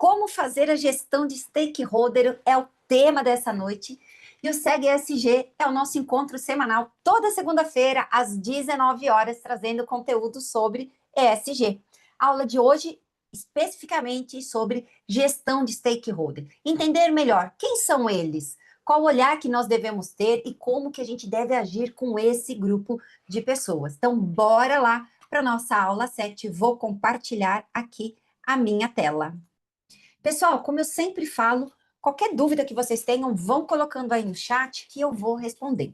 Como fazer a gestão de stakeholder é o tema dessa noite. E o Segue ESG é o nosso encontro semanal, toda segunda-feira, às 19 horas, trazendo conteúdo sobre ESG. A aula de hoje, especificamente sobre gestão de stakeholder. Entender melhor quem são eles, qual o olhar que nós devemos ter e como que a gente deve agir com esse grupo de pessoas. Então, bora lá para a nossa aula 7. Vou compartilhar aqui a minha tela. Pessoal, como eu sempre falo, qualquer dúvida que vocês tenham, vão colocando aí no chat que eu vou responder.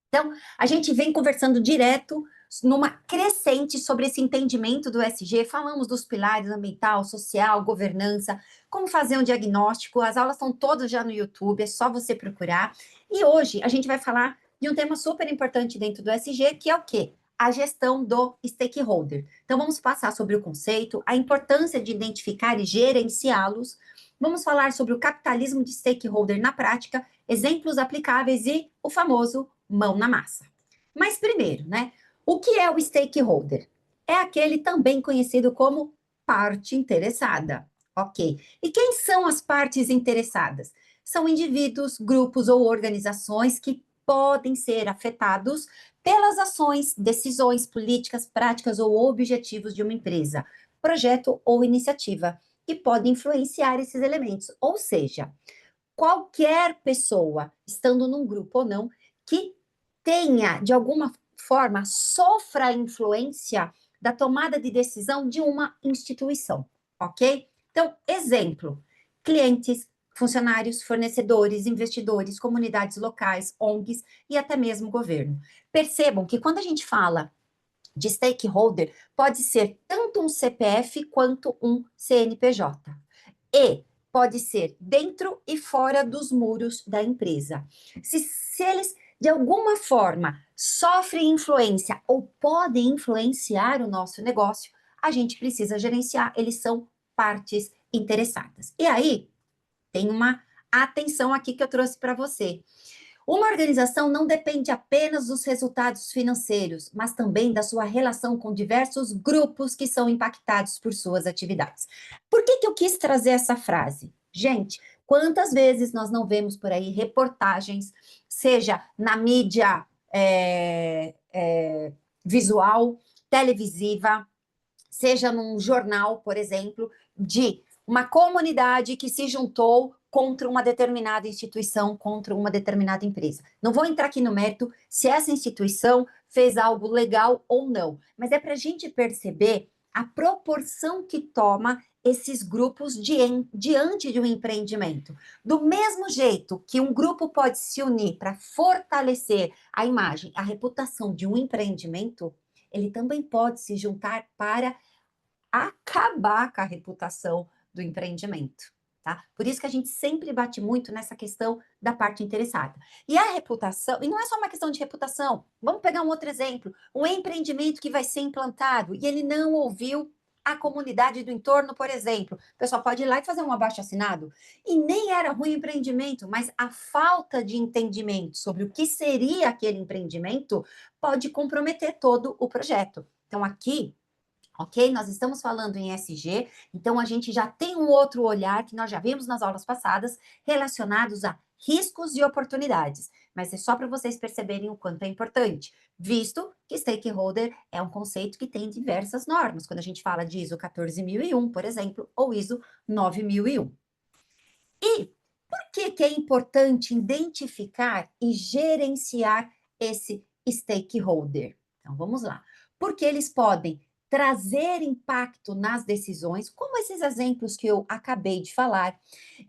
Então, a gente vem conversando direto numa crescente sobre esse entendimento do ESG, falamos dos pilares ambiental, social, governança, como fazer um diagnóstico, as aulas estão todas já no YouTube, é só você procurar. E hoje a gente vai falar de um tema super importante dentro do ESG, que é o quê? A gestão do stakeholder. Então, vamos passar sobre o conceito, a importância de identificar e gerenciá-los, vamos falar sobre o capitalismo de stakeholder na prática, exemplos aplicáveis e o famoso mão na massa. Mas primeiro, né? O que é o stakeholder? É aquele também conhecido como parte interessada, ok? E quem são as partes interessadas? São indivíduos, grupos ou organizações que podem ser afetados pelas ações, decisões, políticas, práticas ou objetivos de uma empresa, projeto ou iniciativa, que podem influenciar esses elementos. Ou seja, qualquer pessoa, estando num grupo ou não, que tenha, de alguma forma, sofra a influência da tomada de decisão de uma instituição, ok? Então, exemplo, clientes, funcionários, fornecedores, investidores, comunidades locais, ONGs e até mesmo governo. Percebam que quando a gente fala de stakeholder, pode ser tanto um CPF quanto um CNPJ. E pode ser dentro e fora dos muros da empresa. Se eles, de alguma forma, sofrem influência ou podem influenciar o nosso negócio, a gente precisa gerenciar, eles são partes interessadas. E aí, tem uma atenção aqui que eu trouxe para você. Uma organização não depende apenas dos resultados financeiros, mas também da sua relação com diversos grupos que são impactados por suas atividades. Por que eu quis trazer essa frase? Gente, quantas vezes nós não vemos por aí reportagens, seja na mídia visual, televisiva, seja num jornal, por exemplo, de uma comunidade que se juntou contra uma determinada instituição, contra uma determinada empresa. Não vou entrar aqui no mérito se essa instituição fez algo legal ou não, mas é para a gente perceber a proporção que toma esses grupos diante de um empreendimento. Do mesmo jeito que um grupo pode se unir para fortalecer a imagem, a reputação de um empreendimento, ele também pode se juntar para acabar com a reputação do empreendimento, tá? Por isso que a gente sempre bate muito nessa questão da parte interessada. E a reputação, e não é só uma questão de reputação, vamos pegar um outro exemplo, um empreendimento que vai ser implantado e ele não ouviu a comunidade do entorno, por exemplo. O pessoal pode ir lá e fazer um abaixo-assinado. E nem era ruim o empreendimento, mas a falta de entendimento sobre o que seria aquele empreendimento pode comprometer todo o projeto. Então, aqui ok? Nós estamos falando em ESG, então a gente já tem um outro olhar que nós já vimos nas aulas passadas, relacionados a riscos e oportunidades. Mas é só para vocês perceberem o quanto é importante, visto que stakeholder é um conceito que tem diversas normas, quando a gente fala de ISO 14001, por exemplo, ou ISO 9001. E por que é importante identificar e gerenciar esse stakeholder? Então, vamos lá. Porque eles podem trazer impacto nas decisões, como esses exemplos que eu acabei de falar.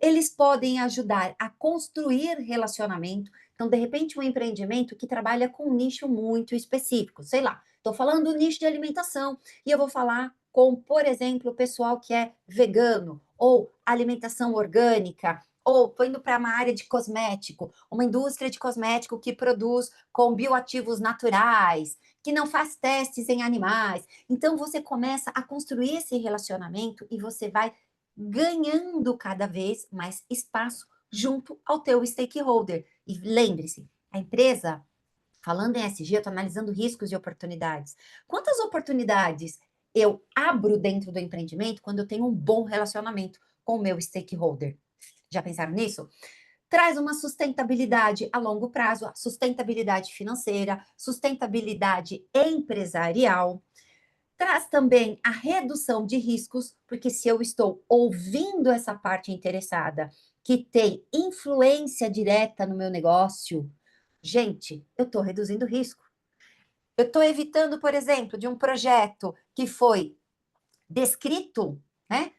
Eles podem ajudar a construir relacionamento. Então, de repente, um empreendimento que trabalha com um nicho muito específico, sei lá, estou falando do nicho de alimentação e eu vou falar com, por exemplo, o pessoal que é vegano ou alimentação orgânica, ou estou indo para uma área de cosmético, uma indústria de cosmético que produz com bioativos naturais, que não faz testes em animais. Então, você começa a construir esse relacionamento e você vai ganhando cada vez mais espaço junto ao teu stakeholder. E lembre-se, a empresa, falando em ESG, eu estou analisando riscos e oportunidades. Quantas oportunidades eu abro dentro do empreendimento quando eu tenho um bom relacionamento com o meu stakeholder? Já pensaram nisso? Traz uma sustentabilidade a longo prazo, sustentabilidade financeira, sustentabilidade empresarial. Traz também a redução de riscos, porque se eu estou ouvindo essa parte interessada, que tem influência direta no meu negócio, gente, eu estou reduzindo risco. Eu estou evitando, por exemplo, de um projeto que foi descrito, né?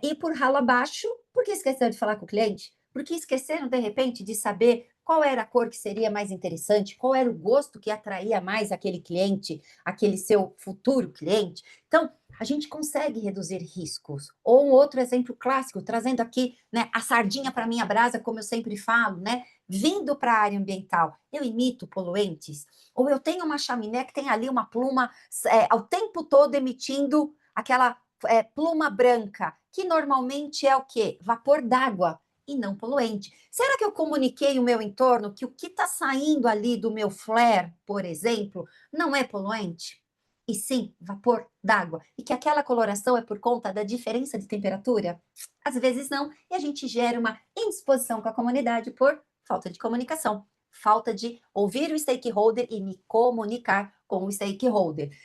Ir por ralo abaixo, porque esqueceram de falar com o cliente? Porque esqueceram, de repente, de saber qual era a cor que seria mais interessante, qual era o gosto que atraía mais aquele cliente, aquele seu futuro cliente. Então, a gente consegue reduzir riscos. Ou um outro exemplo clássico, trazendo aqui, né, a sardinha para minha brasa, como eu sempre falo, né? Vindo para a área ambiental, eu emito poluentes, ou eu tenho uma chaminé que tem ali uma pluma ao tempo todo emitindo aquela pluma branca, que normalmente é o quê? Vapor d'água e não poluente. Será que eu comuniquei o meu entorno que o que está saindo ali do meu flare, por exemplo, não é poluente? E sim, vapor d'água. E que aquela coloração é por conta da diferença de temperatura? Às vezes não. E a gente gera uma indisposição com a comunidade por falta de comunicação, falta de ouvir o stakeholder e me comunicar com o stakeholder.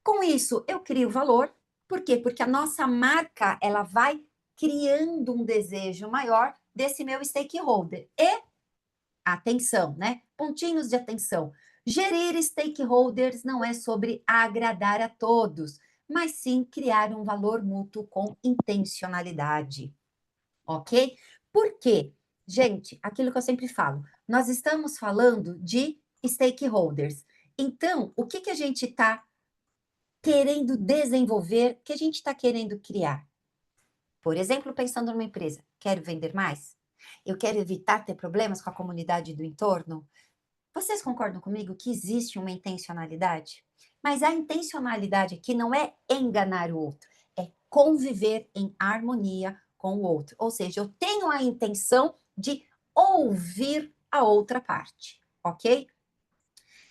Com isso, eu crio valor. Por quê? Porque a nossa marca, ela vai criando um desejo maior desse meu stakeholder. E, atenção, né? Pontinhos de atenção. Gerir stakeholders não é sobre agradar a todos, mas sim criar um valor mútuo com intencionalidade. Ok? Por quê? Gente, aquilo que eu sempre falo, nós estamos falando de stakeholders. Então, o que a gente está querendo desenvolver, que a gente está querendo criar? Por exemplo, pensando numa empresa, quero vender mais? Eu quero evitar ter problemas com a comunidade do entorno? Vocês concordam comigo que existe uma intencionalidade? Mas a intencionalidade aqui não é enganar o outro, é conviver em harmonia com o outro. Ou seja, eu tenho a intenção de ouvir a outra parte, ok?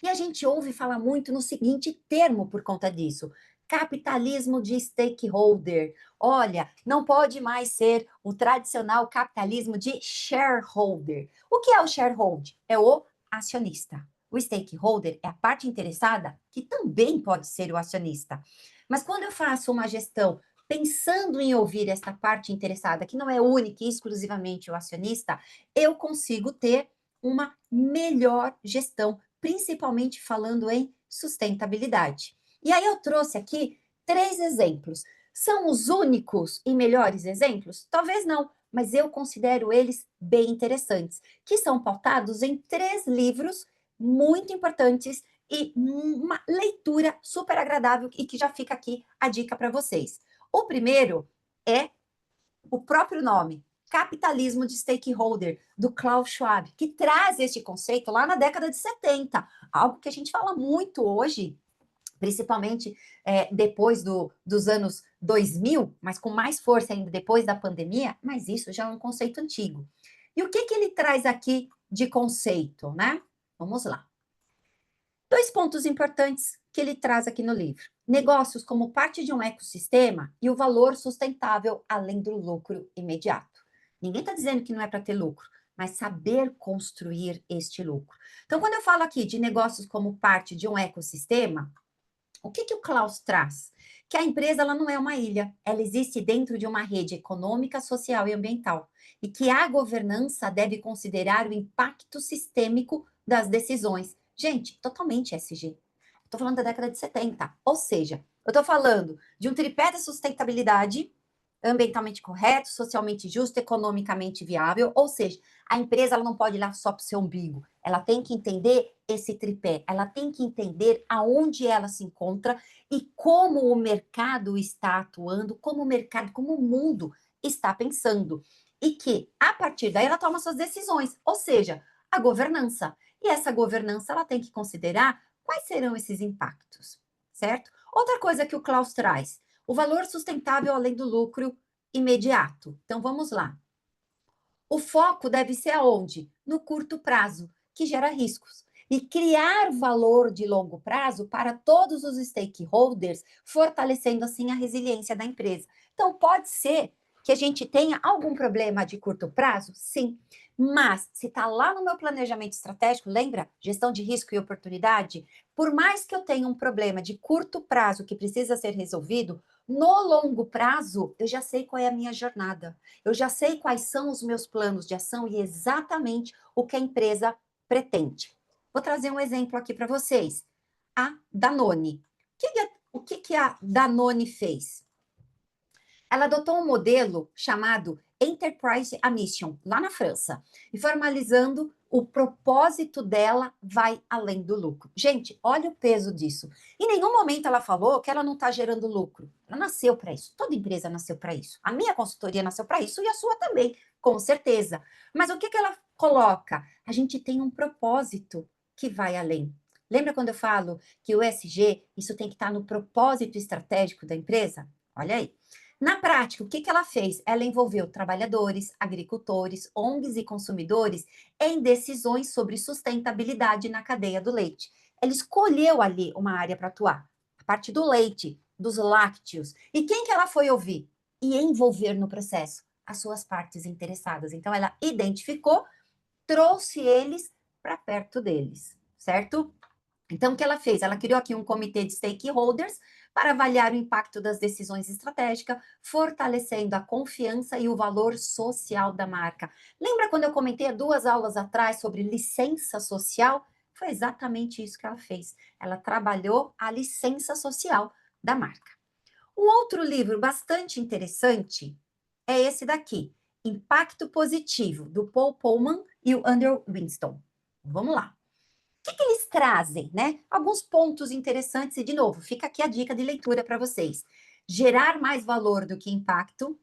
E a gente ouve falar muito no seguinte termo por conta disso: capitalismo de stakeholder. Olha, não pode mais ser o tradicional capitalismo de shareholder. O que é o shareholder? É o acionista. O stakeholder é a parte interessada, que também pode ser o acionista. Mas quando eu faço uma gestão pensando em ouvir esta parte interessada, que não é única e exclusivamente o acionista, eu consigo ter uma melhor gestão, principalmente falando em sustentabilidade. E aí eu trouxe aqui 3 exemplos. São os únicos e melhores exemplos? Talvez não, mas eu considero eles bem interessantes, que são pautados em 3 livros muito importantes e uma leitura super agradável e que já fica aqui a dica para vocês. O primeiro é o próprio nome, Capitalismo de Stakeholder, do Klaus Schwab, que traz este conceito lá na década de 70, algo que a gente fala muito hoje, principalmente depois dos anos 2000, mas com mais força ainda depois da pandemia, mas isso já é um conceito antigo. E o que ele traz aqui de conceito, né? Vamos lá. 2 pontos importantes que ele traz aqui no livro: negócios como parte de um ecossistema e o valor sustentável além do lucro imediato. Ninguém está dizendo que não é para ter lucro, mas saber construir este lucro. Então, quando eu falo aqui de negócios como parte de um ecossistema, o que o Klaus traz? Que a empresa ela não é uma ilha, ela existe dentro de uma rede econômica, social e ambiental, e que a governança deve considerar o impacto sistêmico das decisões. Gente, totalmente SG. Estou falando da década de 70, ou seja, eu estou falando de um tripé da sustentabilidade, ambientalmente correto, socialmente justo, economicamente viável, ou seja, a empresa ela não pode olhar só para o seu umbigo, ela tem que entender esse tripé, ela tem que entender aonde ela se encontra e como o mercado está atuando, como o mercado, como o mundo está pensando. E que, a partir daí, ela toma suas decisões, ou seja, a governança. E essa governança, ela tem que considerar quais serão esses impactos, certo? Outra coisa que o Klaus traz, o valor sustentável além do lucro imediato. Então, vamos lá. O foco deve ser aonde? No curto prazo, que gera riscos. E criar valor de longo prazo para todos os stakeholders, fortalecendo assim a resiliência da empresa. Então, pode ser que a gente tenha algum problema de curto prazo? Sim. Mas, se está lá no meu planejamento estratégico, lembra? Gestão de risco e oportunidade? Por mais que eu tenha um problema de curto prazo que precisa ser resolvido, no longo prazo, eu já sei qual é a minha jornada. Eu já sei quais são os meus planos de ação e exatamente o que a empresa pretende. Vou trazer um exemplo aqui para vocês. A Danone. O que a Danone fez? Ela adotou um modelo chamado Enterprise a Mission, lá na França, e formalizando o propósito dela vai além do lucro. Gente, olha o peso disso. Em nenhum momento ela falou que ela não está gerando lucro. Ela nasceu para isso. Toda empresa nasceu para isso. A minha consultoria nasceu para isso e a sua também, com certeza. Mas o que ela coloca? A gente tem um propósito que vai além. Lembra quando eu falo que o ESG, isso tem que estar no propósito estratégico da empresa? Olha aí. Na prática, o que ela fez? Ela envolveu trabalhadores, agricultores, ONGs e consumidores em decisões sobre sustentabilidade na cadeia do leite. Ela escolheu ali uma área para atuar, a parte do leite, dos lácteos. E quem que ela foi ouvir? E envolver no processo? As suas partes interessadas. Então, ela identificou, trouxe eles para perto deles, certo? Então, o que ela fez? Ela criou aqui um comitê de stakeholders para avaliar o impacto das decisões estratégicas, fortalecendo a confiança e o valor social da marca. Lembra quando eu comentei há 2 aulas atrás sobre licença social? Foi exatamente isso que ela fez. Ela trabalhou a licença social da marca. Um outro livro bastante interessante é esse daqui, Impacto Positivo, do Paul Polman e o Andrew Winston. Vamos lá. O que eles trazem, né? Alguns pontos interessantes, e de novo, fica aqui a dica de leitura para vocês. Gerar mais valor do que impacto.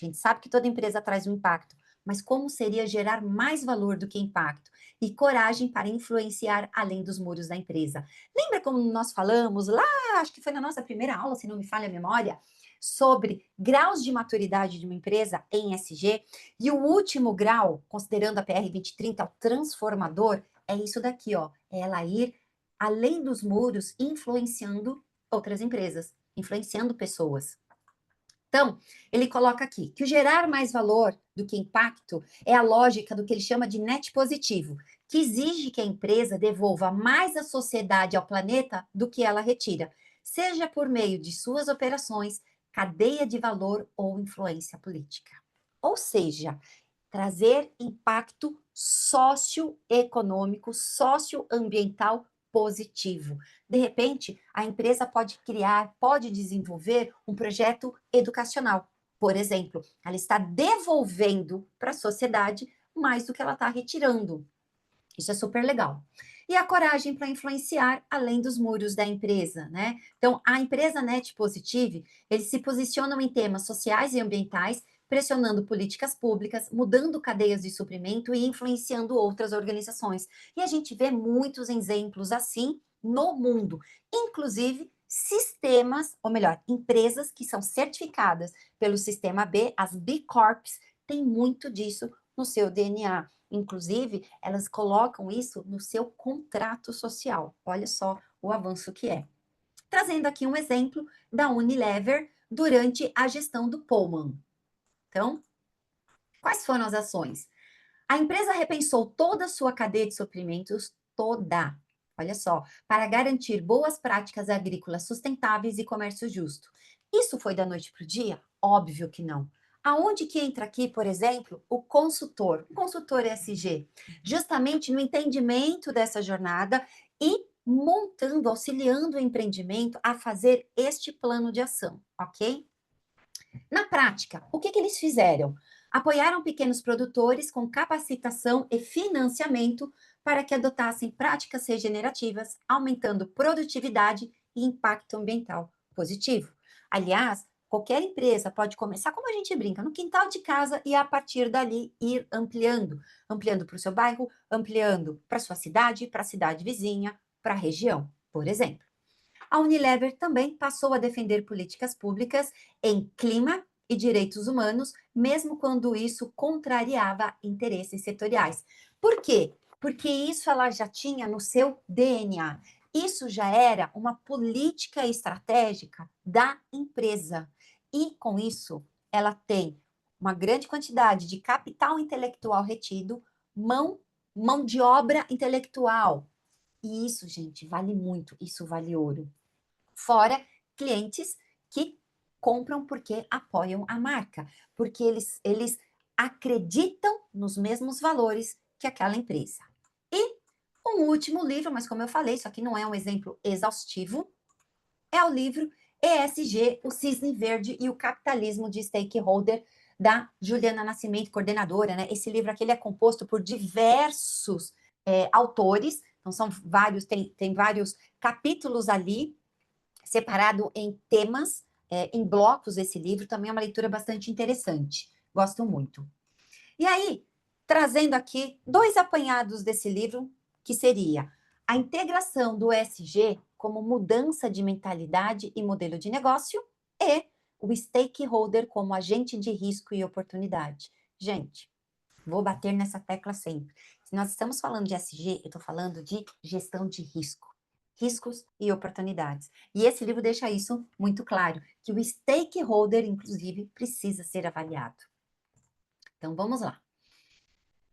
A gente sabe que toda empresa traz um impacto, mas como seria gerar mais valor do que impacto? E coragem para influenciar além dos muros da empresa. Lembra como nós falamos lá, acho que foi na nossa primeira aula, se não me falha a memória, sobre graus de maturidade de uma empresa em ESG? E o último grau, considerando a PR 2030, o transformador, é isso daqui, ó. É ela ir além dos muros, influenciando outras empresas, influenciando pessoas. Então, ele coloca aqui que o gerar mais valor do que impacto é a lógica do que ele chama de net positivo, que exige que a empresa devolva mais à sociedade e ao planeta do que ela retira, seja por meio de suas operações, cadeia de valor ou influência política. Ou seja, trazer impacto socioeconômico, socioambiental positivo. De repente, a empresa pode criar, pode desenvolver um projeto educacional. Por exemplo, ela está devolvendo para a sociedade mais do que ela está retirando. Isso é super legal. E a coragem para influenciar além dos muros da empresa, né? Então, a empresa Net Positive, eles se posicionam em temas sociais e ambientais, pressionando políticas públicas, mudando cadeias de suprimento e influenciando outras organizações. E a gente vê muitos exemplos assim no mundo, inclusive sistemas, ou melhor, empresas que são certificadas pelo sistema B, as B Corps, têm muito disso no seu DNA. Inclusive, elas colocam isso no seu contrato social. Olha só o avanço que é. Trazendo aqui um exemplo da Unilever durante a gestão do Pullman. Então, quais foram as ações? A empresa repensou toda a sua cadeia de suprimentos, toda, olha só, para garantir boas práticas agrícolas sustentáveis e comércio justo. Isso foi da noite para o dia? Óbvio que não. Aonde que entra aqui, por exemplo, o consultor ESG? Justamente no entendimento dessa jornada e montando, auxiliando o empreendimento a fazer este plano de ação, ok? Na prática, o que eles fizeram? Apoiaram pequenos produtores com capacitação e financiamento para que adotassem práticas regenerativas, aumentando produtividade e impacto ambiental positivo. Aliás, qualquer empresa pode começar, como a gente brinca, no quintal de casa e a partir dali ir ampliando, ampliando para o seu bairro, ampliando para a sua cidade, para a cidade vizinha, para a região, por exemplo. A Unilever também passou a defender políticas públicas em clima e direitos humanos, mesmo quando isso contrariava interesses setoriais. Por quê? Porque isso ela já tinha no seu DNA. Isso já era uma política estratégica da empresa. E com isso, ela tem uma grande quantidade de capital intelectual retido, mão de obra intelectual. E isso, gente, vale muito, isso vale ouro. Fora clientes que compram porque apoiam a marca, porque eles acreditam nos mesmos valores que aquela empresa. E um último livro, mas como eu falei, isso aqui não é um exemplo exaustivo, é o livro ESG, o Cisne Verde e o Capitalismo de Stakeholder, da Juliana Nascimento, coordenadora, né? Esse livro aqui ele é composto por diversos autores, então são vários, tem vários capítulos ali, separado em temas, em blocos esse livro, também é uma leitura bastante interessante, gosto muito. E aí, trazendo aqui dois apanhados desse livro, que seria a integração do ESG como mudança de mentalidade e modelo de negócio e o stakeholder como agente de risco e oportunidade. Gente, vou bater nessa tecla sempre. Se nós estamos falando de ESG, eu estou falando de gestão de risco, riscos e oportunidades. E esse livro deixa isso muito claro, que o stakeholder, inclusive, precisa ser avaliado. Então, vamos lá.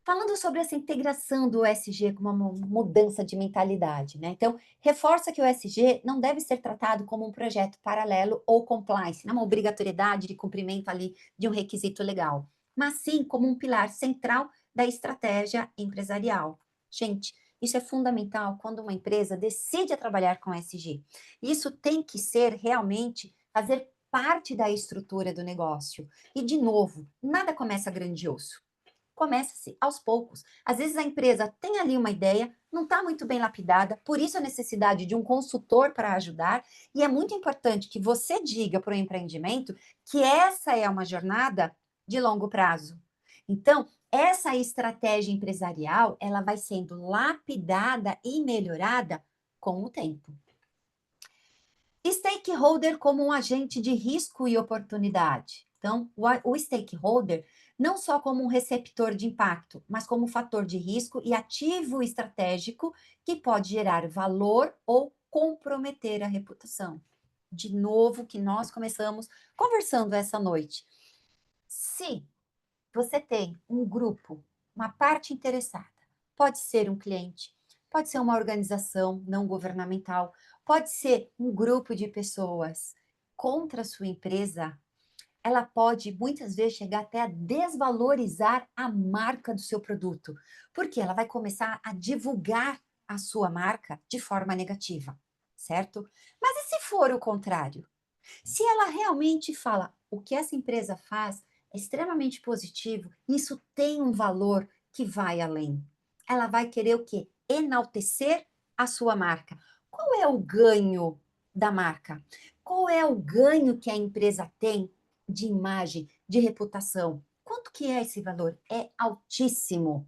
Falando sobre essa integração do ESG como uma mudança de mentalidade, né? Então, reforça que o ESG não deve ser tratado como um projeto paralelo ou compliance, não é uma obrigatoriedade de cumprimento ali de um requisito legal, mas sim como um pilar central da estratégia empresarial. Gente, isso é fundamental quando uma empresa decide trabalhar com ESG. Isso tem que ser realmente fazer parte da estrutura do negócio. E, de novo, nada começa grandioso. Começa-se aos poucos. Às vezes a empresa tem ali uma ideia, não está muito bem lapidada, por isso a necessidade de um consultor para ajudar, e é muito importante que você diga para o empreendimento que essa é uma jornada de longo prazo. Então, essa estratégia empresarial, ela vai sendo lapidada e melhorada com o tempo. Stakeholder como um agente de risco e oportunidade. Então, o stakeholder não só como um receptor de impacto, mas como fator de risco e ativo estratégico que pode gerar valor ou comprometer a reputação. De novo, que nós começamos conversando essa noite. Se você tem um grupo, uma parte interessada, pode ser um cliente, pode ser uma organização não governamental, pode ser um grupo de pessoas contra a sua empresa, ela pode muitas vezes chegar até a desvalorizar a marca do seu produto, porque ela vai começar a divulgar a sua marca de forma negativa, certo? Mas e se for o contrário? Se ela realmente fala o que essa empresa faz é extremamente positivo, isso tem um valor que vai além. Ela vai querer o quê? Enaltecer a sua marca. Qual é o ganho da marca? Qual é o ganho que a empresa tem de imagem, de reputação? Quanto que é esse valor? É altíssimo.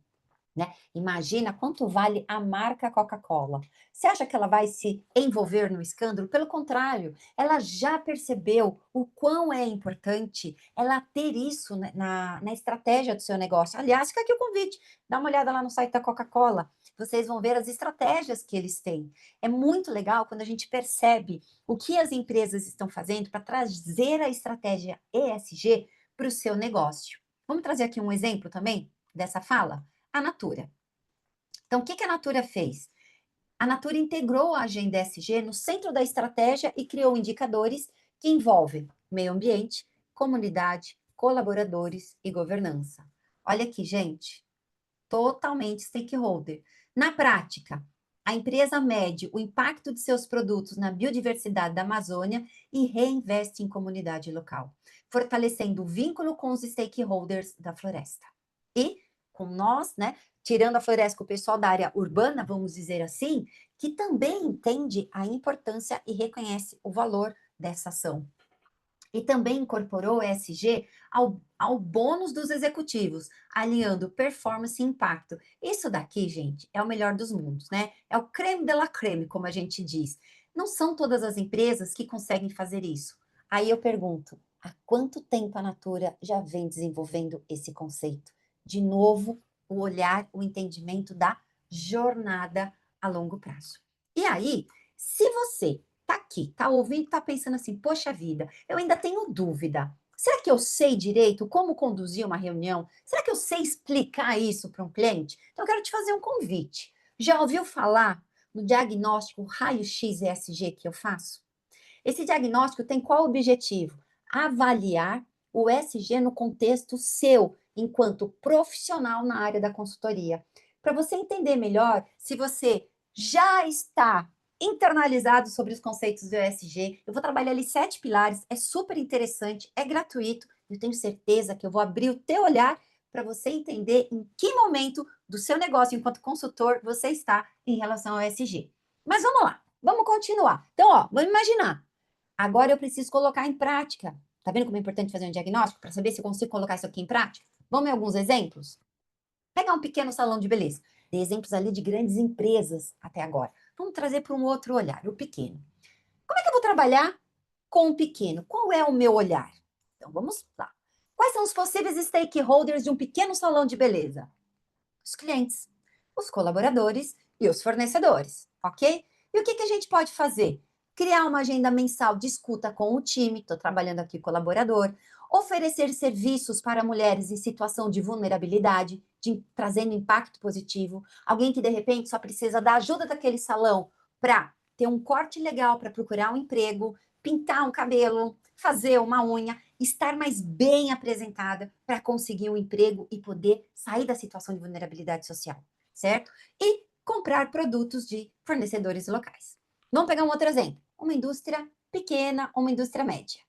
Né? Imagina quanto vale a marca Coca-Cola. Você acha que ela vai se envolver no escândalo? Pelo contrário, ela já percebeu o quão é importante ela ter isso na estratégia do seu negócio. Aliás, fica aqui o convite, dá uma olhada lá no site da Coca-Cola, vocês vão ver as estratégias que eles têm. É muito legal quando a gente percebe o que as empresas estão fazendo para trazer a estratégia ESG para o seu negócio. Vamos trazer aqui um exemplo também dessa fala? A Natura. Então, o que a Natura fez? A Natura integrou a agenda ESG no centro da estratégia e criou indicadores que envolvem meio ambiente, comunidade, colaboradores e governança. Olha aqui, gente, totalmente stakeholder. Na prática, a empresa mede o impacto de seus produtos na biodiversidade da Amazônia e reinveste em comunidade local, fortalecendo o vínculo com os stakeholders da floresta. E com nós, né, tirando a floresta com o pessoal da área urbana, vamos dizer assim, que também entende a importância e reconhece o valor dessa ação. E também incorporou o ESG ao bônus dos executivos, alinhando performance e impacto. Isso daqui, gente, é o melhor dos mundos, né? É o creme de la creme, como a gente diz. Não são todas as empresas que conseguem fazer isso. Aí eu pergunto, há quanto tempo a Natura já vem desenvolvendo esse conceito? De novo, o olhar, o entendimento da jornada a longo prazo. E aí, se você tá aqui, tá ouvindo, tá pensando assim, poxa vida, eu ainda tenho dúvida. Será que eu sei direito como conduzir uma reunião? Será que eu sei explicar isso para um cliente? Então, eu quero te fazer um convite. Já ouviu falar no diagnóstico raio-x ESG que eu faço? Esse diagnóstico tem qual objetivo? Avaliar o ESG no contexto seu, enquanto profissional na área da consultoria. Para você entender melhor se você já está internalizado sobre os conceitos do ESG, eu vou trabalhar ali 7 pilares, é super interessante, é gratuito, eu tenho certeza que eu vou abrir o teu olhar para você entender em que momento do seu negócio enquanto consultor você está em relação ao ESG. Mas vamos lá, vamos continuar. Então, ó, vamos imaginar. Agora eu preciso colocar em prática. Tá vendo como é importante fazer um diagnóstico para saber se eu consigo colocar isso aqui em prática? Vamos em alguns exemplos? Pegar um pequeno salão de beleza. Dei exemplos ali de grandes empresas até agora. Vamos trazer para um outro olhar, o pequeno. Como é que eu vou trabalhar com o pequeno? Qual é o meu olhar? Então vamos lá. Quais são os possíveis stakeholders de um pequeno salão de beleza? Os clientes, os colaboradores e os fornecedores, ok? E o que a gente pode fazer? Criar uma agenda mensal de escuta com o time, estou trabalhando aqui colaborador, oferecer serviços para mulheres em situação de vulnerabilidade, trazendo impacto positivo, alguém que de repente só precisa da ajuda daquele salão para ter um corte legal para procurar um emprego, pintar um cabelo, fazer uma unha, estar mais bem apresentada para conseguir um emprego e poder sair da situação de vulnerabilidade social, certo? E comprar produtos de fornecedores locais. Vamos pegar um outro exemplo. Uma indústria pequena ou uma indústria média.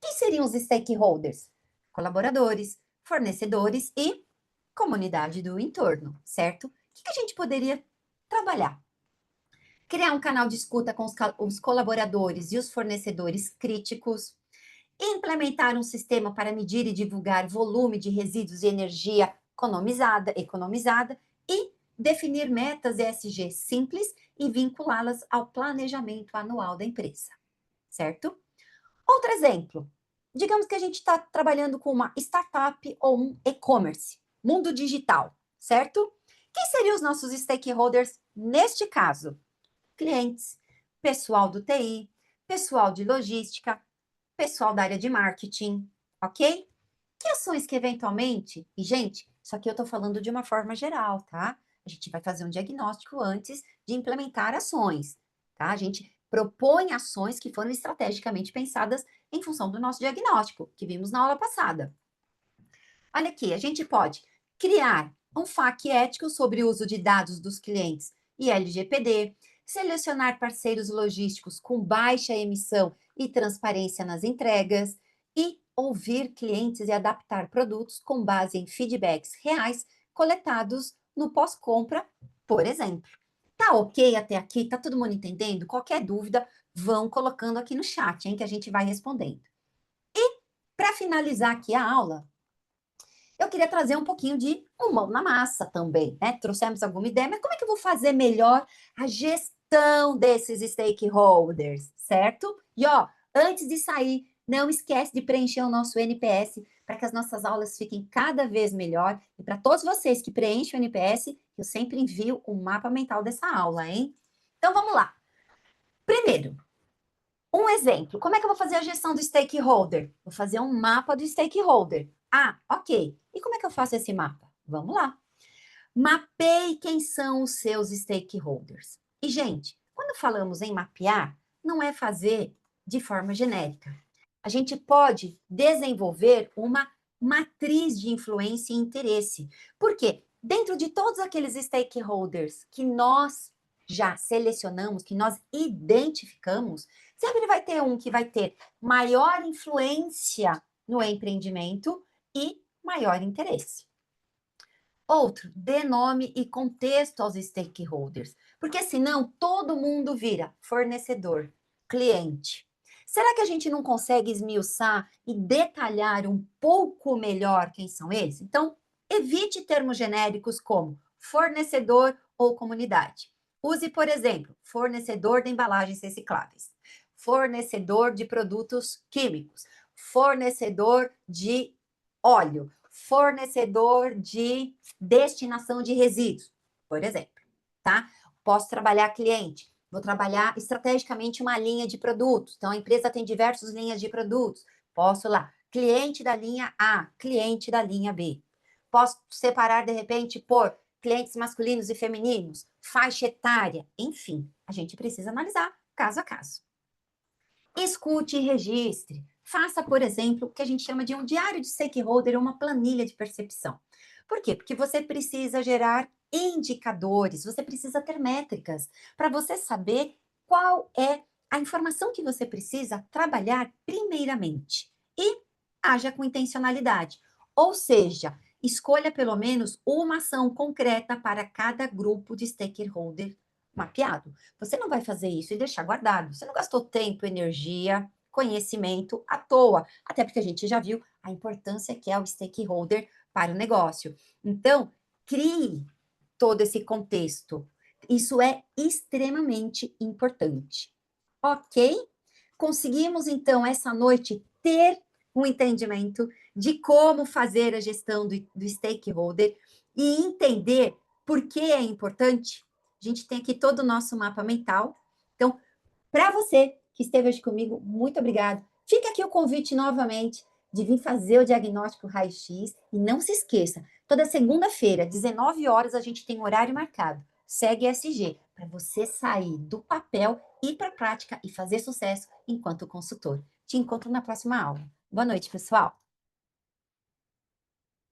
Quem seriam os stakeholders? Colaboradores, fornecedores e comunidade do entorno, certo? O que a gente poderia trabalhar? Criar um canal de escuta com os colaboradores e os fornecedores críticos, implementar um sistema para medir e divulgar volume de resíduos de energia economizada e definir metas ESG simples e vinculá-las ao planejamento anual da empresa, certo? Outro exemplo, digamos que a gente está trabalhando com uma startup ou um e-commerce, mundo digital, certo? Quem seriam os nossos stakeholders neste caso? Clientes, pessoal do TI, pessoal de logística, pessoal da área de marketing, ok? Que ações que eventualmente, e gente, isso aqui eu estou falando de uma forma geral, tá? A gente vai fazer um diagnóstico antes de implementar ações, tá? A gente propõe ações que foram estrategicamente pensadas em função do nosso diagnóstico, que vimos na aula passada. Olha aqui, a gente pode criar um FAQ ético sobre o uso de dados dos clientes e LGPD, selecionar parceiros logísticos com baixa emissão e transparência nas entregas e ouvir clientes e adaptar produtos com base em feedbacks reais coletados no pós-compra, por exemplo. Tá ok até aqui? Tá todo mundo entendendo? Qualquer dúvida, vão colocando aqui no chat, hein, que a gente vai respondendo. E para finalizar aqui a aula, eu queria trazer um pouquinho de mão na massa também, né? Trouxemos alguma ideia, mas como é que eu vou fazer melhor a gestão desses stakeholders, certo? E ó, antes de sair, não esquece de preencher o nosso NPS para que as nossas aulas fiquem cada vez melhor. E para todos vocês que preenchem o NPS, eu sempre envio o mapa mental dessa aula, hein? Então vamos lá. Primeiro, um exemplo, como é que eu vou fazer a gestão do stakeholder? Vou fazer um mapa do stakeholder. Ah, ok. E como é que eu faço esse mapa? Vamos lá. Mapeie quem são os seus stakeholders. E, gente, quando falamos em mapear, não é fazer de forma genérica. A gente pode desenvolver uma matriz de influência e interesse. Por quê? Dentro de todos aqueles stakeholders que nós já selecionamos, que nós identificamos, sempre vai ter um que vai ter maior influência no empreendimento e maior interesse. Outro, dê nome e contexto aos stakeholders, porque senão todo mundo vira fornecedor, cliente. Será que a gente não consegue esmiuçar e detalhar um pouco melhor quem são eles? Então, evite termos genéricos como fornecedor ou comunidade. Use, por exemplo, fornecedor de embalagens recicláveis, fornecedor de produtos químicos, fornecedor de óleo, fornecedor de destinação de resíduos, por exemplo, tá? Posso trabalhar cliente, vou trabalhar estrategicamente uma linha de produtos. Então, a empresa tem diversas linhas de produtos. Posso lá cliente da linha A, cliente da linha B. Posso separar, de repente, por clientes masculinos e femininos, faixa etária, enfim, a gente precisa analisar caso a caso. Escute e registre. Faça, por exemplo, o que a gente chama de um diário de stakeholder ou uma planilha de percepção. Por quê? Porque você precisa gerar indicadores, você precisa ter métricas para você saber qual é a informação que você precisa trabalhar primeiramente. E haja com intencionalidade. Ou seja, escolha pelo menos uma ação concreta para cada grupo de stakeholder mapeado. Você não vai fazer isso e deixar guardado. Você não gastou tempo, energia, conhecimento à toa. Até porque a gente já viu a importância que é o stakeholder para o negócio. Então, crie todo esse contexto. Isso é extremamente importante. Ok? Conseguimos, então, essa noite ter um entendimento de como fazer a gestão do stakeholder e entender por que é importante. A gente tem aqui todo o nosso mapa mental. Então, para você que esteve hoje comigo, muito obrigado. Fica aqui o convite novamente de vir fazer o diagnóstico raio-x e não se esqueça, toda segunda-feira, 19 horas, a gente tem horário marcado. Segue SG para você sair do papel, ir para a prática e fazer sucesso enquanto consultor. Te encontro na próxima aula. Boa noite, pessoal.